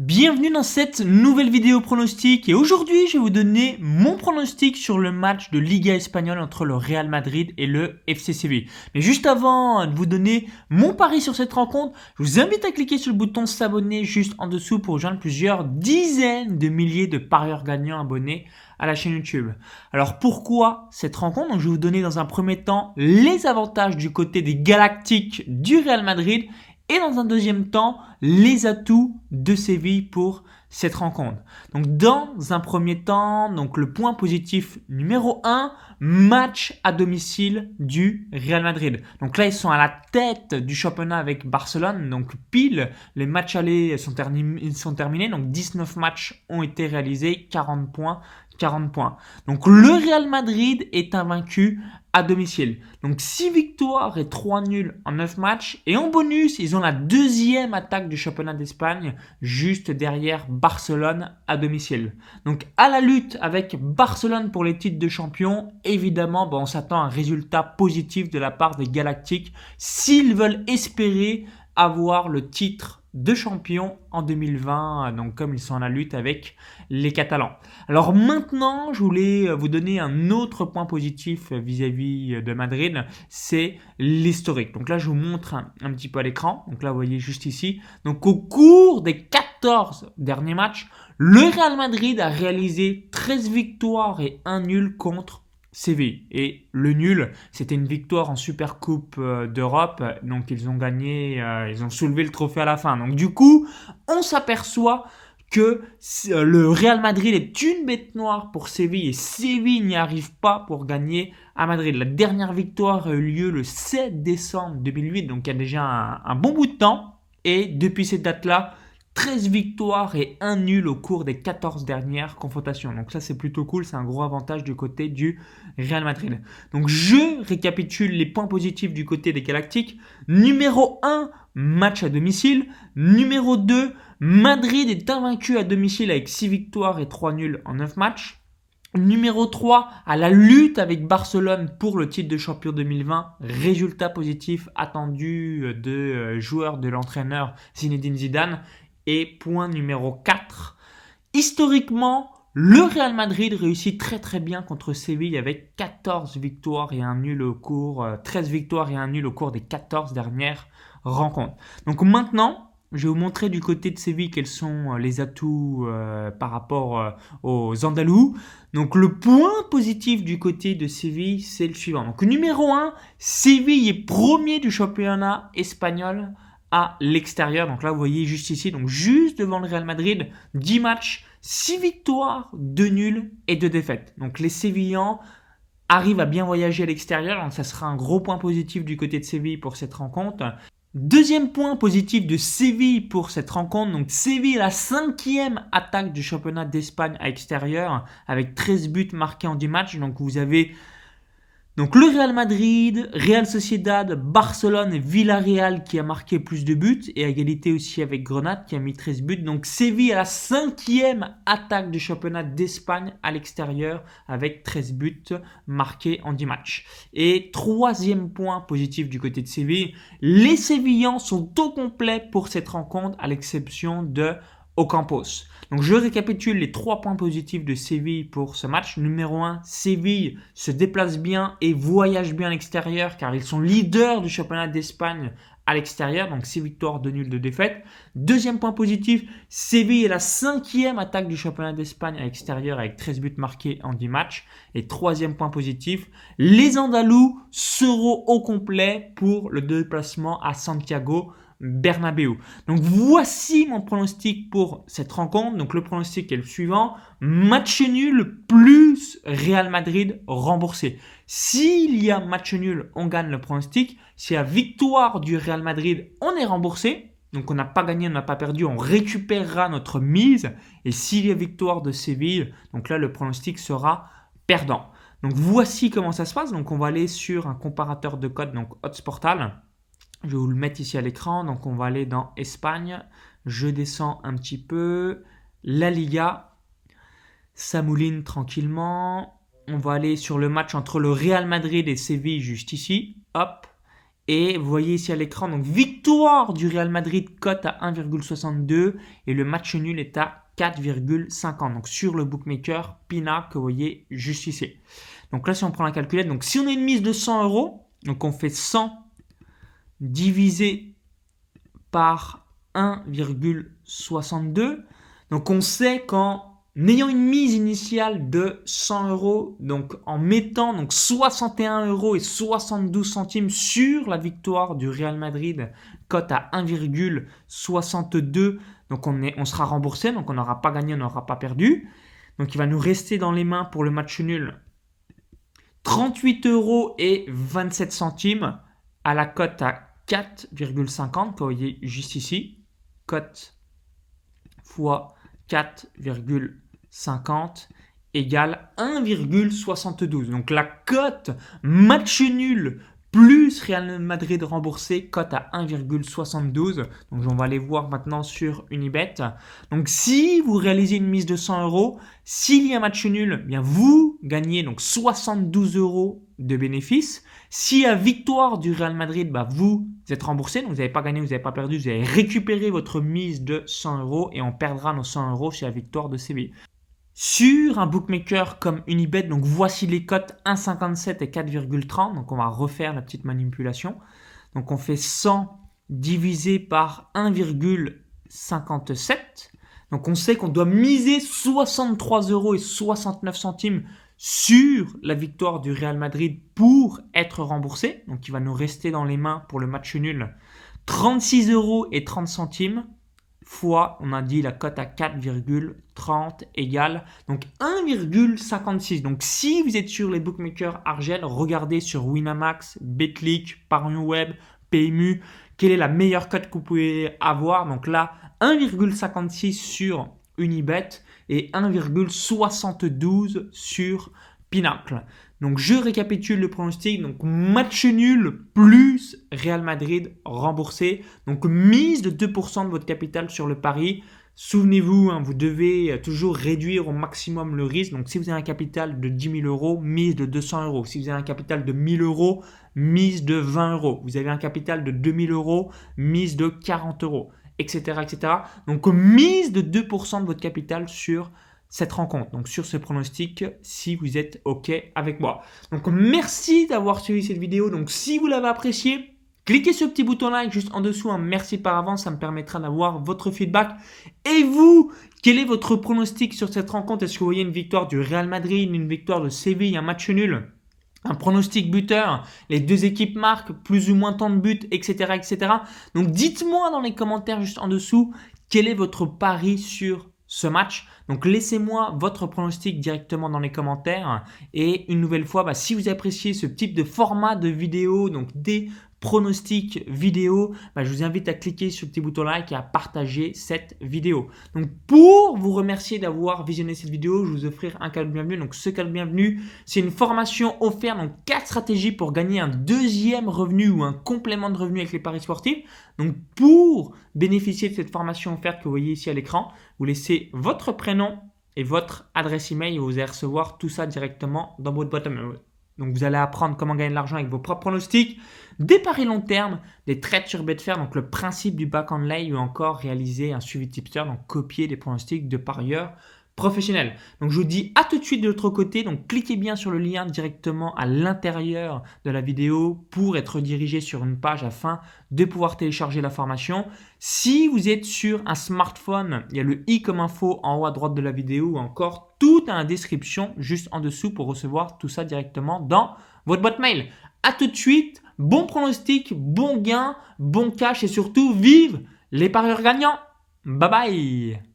Bienvenue dans cette nouvelle vidéo pronostic et aujourd'hui je vais vous donner mon pronostic sur le match de Liga espagnole entre le Real Madrid et le FC Séville. Mais juste avant de vous donner mon pari sur cette rencontre, je vous invite à cliquer sur le bouton s'abonner juste en dessous pour rejoindre plusieurs dizaines de milliers de parieurs gagnants abonnés à la chaîne YouTube. Alors pourquoi cette rencontre? Donc, je vais vous donner dans un premier temps les avantages du côté des Galactiques du Real Madrid et dans un deuxième temps, les atouts de Séville pour cette rencontre. Donc dans un premier temps, donc le point positif numéro 1, match à domicile du Real Madrid. Donc là, ils sont à la tête du championnat avec Barcelone. Donc pile, les matchs allés sont terminés. Donc 19 matchs ont été réalisés, 40 points. Donc le Real Madrid est invaincu à domicile. Donc 6 victoires et 3 nuls en 9 matchs. Et en bonus, ils ont la deuxième attaque du championnat d'Espagne, juste derrière Barcelone à domicile. Donc à la lutte avec Barcelone pour les titres de champion, évidemment, on s'attend à un résultat positif de la part des Galactiques s'ils veulent espérer avoir le titre de champion en 2020, donc comme ils sont à la lutte avec les Catalans. Alors maintenant, je voulais vous donner un autre point positif vis-à-vis de Madrid, c'est l'historique. Donc là, je vous montre un petit peu à l'écran. Donc là, vous voyez juste ici. Donc au cours des 14 derniers matchs, le Real Madrid a réalisé 13 victoires et 1 nul contre Séville. Et le nul, c'était une victoire en Supercoupe d'Europe. Donc ils ont gagné, ils ont soulevé le trophée à la fin. Donc du coup, on s'aperçoit que le Real Madrid est une bête noire pour Séville et Séville n'y arrive pas pour gagner à Madrid. La dernière victoire a eu lieu le 7 décembre 2008, donc il y a déjà un bon bout de temps. Et depuis cette date-là, 13 victoires et 1 nul au cours des 14 dernières confrontations. Donc ça, c'est plutôt cool, c'est un gros avantage du côté du Real Madrid. Donc je récapitule les points positifs du côté des Galactiques. Numéro 1, match à domicile. Numéro 2, Madrid est invaincu à domicile avec 6 victoires et 3 nuls en 9 matchs. Numéro 3, à la lutte avec Barcelone pour le titre de champion 2020. Résultat positif attendu de joueurs de l'entraîneur Zinedine Zidane. Et point numéro 4, historiquement, le Real Madrid réussit très bien contre Séville avec 14 victoires et un nul au cours, 13 victoires et un nul au cours des 14 dernières rencontres. Donc maintenant, je vais vous montrer du côté de Séville quels sont les atouts par rapport aux Andalous. Donc le point positif du côté de Séville, c'est le suivant. Donc numéro 1, Séville est premier du championnat espagnol à l'extérieur. Donc là, vous voyez juste ici, donc juste devant le Real Madrid, 10 matchs, 6 victoires, 2 nuls et 2 défaites. Donc les Sévillans arrivent à bien voyager à l'extérieur. Donc ça sera un gros point positif du côté de Séville pour cette rencontre. Deuxième point positif de Séville pour cette rencontre. Donc Séville est la 5e attaque du championnat d'Espagne à l'extérieur avec 13 buts marqués en 10 matchs. Donc vous avez donc le Real Madrid, Real Sociedad, Barcelone et Villarreal qui a marqué plus de buts et à égalité aussi avec Grenade qui a mis 13 buts. Donc Séville a la 5e attaque du championnat d'Espagne à l'extérieur avec 13 buts marqués en 10 matchs. Et troisième point positif du côté de Séville, les Sévillans sont au complet pour cette rencontre à l'exception de Ocampos. Donc je récapitule les 3 points positifs de Séville pour ce match. Numéro 1, Séville se déplace bien et voyage bien à l'extérieur car ils sont leaders du championnat d'Espagne à l'extérieur, donc 6 victoires, 2 nuls, 2 défaites. Deuxième point positif, Séville est la 5e attaque du championnat d'Espagne à l'extérieur avec 13 buts marqués en 10 matchs. Et troisième point positif, les Andalous seront au complet pour le déplacement à Santiago Bernabéu. Donc voici mon pronostic pour cette rencontre. Donc le pronostic est le suivant. Match nul plus Real Madrid remboursé. S'il y a match nul, on gagne le pronostic. S'il y a victoire du Real Madrid, on est remboursé. Donc on n'a pas gagné, on n'a pas perdu, on récupérera notre mise. Et s'il y a victoire de Séville, donc là le pronostic sera perdant. Donc voici comment ça se passe. Donc on va aller sur un comparateur de codes, donc Odds Portal. Je vais vous le mettre ici à l'écran. Donc, on va aller dans Espagne. Je descends un petit peu. La Liga. Ça mouline tranquillement. On va aller sur le match entre le Real Madrid et Séville juste ici. Hop. Et vous voyez ici à l'écran, donc victoire du Real Madrid, cote à 1,62 et le match nul est à 4,50. Donc sur le bookmaker Pina que vous voyez juste ici. Donc là, si on prend la calculette, donc si on a une mise de 100 euros, donc on fait 100 divisé par 1,62. Donc on sait qu'en ayant une mise initiale de 100 euros, donc en mettant donc 61 euros et 72 centimes sur la victoire du Real Madrid, cote à 1,62, donc on sera remboursé, donc on n'aura pas gagné, on n'aura pas perdu. Donc il va nous rester dans les mains pour le match nul 38 euros et 27 centimes à la cote à 4,50, que vous voyez juste ici, cote fois 4,50 égale 1,72. Donc la cote match nul plus Real Madrid remboursé, cote à 1,72. Donc on va aller voir maintenant sur Unibet. Donc si vous réalisez une mise de 100 euros, s'il y a un match nul, bien vous gagnez donc 72 euros de bénéfice. Si à victoire du Real Madrid, vous êtes remboursé, donc vous n'avez pas gagné, vous n'avez pas perdu, vous avez récupéré votre mise de 100 euros et on perdra nos 100 euros chez la victoire de Séville. Sur un bookmaker comme Unibet, donc voici les cotes 1,57 et 4,30. Donc on va refaire la petite manipulation. Donc on fait 100 divisé par 1,57. Donc on sait qu'on doit miser 63 euros et 69 centimes sur la victoire du Real Madrid pour être remboursé. Donc il va nous rester dans les mains pour le match nul 36 euros et 30 centimes fois, on a dit la cote à 4,30 égale donc 1,56. Donc si vous êtes sur les bookmakers Argel, regardez sur Winamax, Betclic, Parions Web, PMU, quelle est la meilleure cote que vous pouvez avoir. Donc là, 1,56 sur Unibet et 1,72 sur Pinacle. Donc je récapitule le pronostic, donc match nul plus Real Madrid remboursé, donc mise de 2% de votre capital sur le pari. Souvenez-vous, vous devez toujours réduire au maximum le risque. Donc si vous avez un capital de 10 000 euros, mise de 200 euros. Si vous avez un capital de 1 000 euros, mise de 20 euros. Vous avez un capital de 2 000 euros, mise de 40 euros, etc. etc. Donc mise de 2% de votre capital sur cette rencontre, donc sur ce pronostic, si vous êtes OK avec moi. Donc merci d'avoir suivi cette vidéo. Donc si vous l'avez apprécié, cliquez sur le petit bouton like juste en dessous. Merci par avance, ça me permettra d'avoir votre feedback. Et vous, quel est votre pronostic sur cette rencontre? Est-ce que vous voyez une victoire du Real Madrid, une victoire de Séville, un match nul, un pronostic buteur, les deux équipes marquent plus ou moins tant de buts, etc. etc. Donc dites-moi dans les commentaires juste en dessous, quel est votre pari sur ce match. Donc laissez-moi votre pronostic directement dans les commentaires. Et une nouvelle fois, si vous appréciez ce type de format de vidéo, donc des pronostics vidéo, je vous invite à cliquer sur le petit bouton like et à partager cette vidéo. Donc pour vous remercier d'avoir visionné cette vidéo, je vais vous offrir un cadeau de bienvenue. Donc ce cadeau de bienvenue, c'est une formation offerte, donc 4 stratégies pour gagner un deuxième revenu ou un complément de revenu avec les paris sportifs. Donc pour bénéficier de cette formation offerte que vous voyez ici à l'écran, vous laissez votre prénom et votre adresse email et vous allez recevoir tout ça directement dans votre boîte à mail. Donc vous allez apprendre comment gagner de l'argent avec vos propres pronostics, des paris long terme, des trades sur Betfair, donc le principe du back and lay ou encore réaliser un suivi tipster, donc copier des pronostics de parieurs professionnels. Donc je vous dis à tout de suite de l'autre côté, donc cliquez bien sur le lien directement à l'intérieur de la vidéo pour être dirigé sur une page afin de pouvoir télécharger la formation. Si vous êtes sur un smartphone, il y a le i comme info en haut à droite de la vidéo ou encore tout dans la description juste en dessous pour recevoir tout ça directement dans votre boîte mail. À tout de suite, bon pronostic, bon gain, bon cash et surtout vive les parieurs gagnants. Bye bye.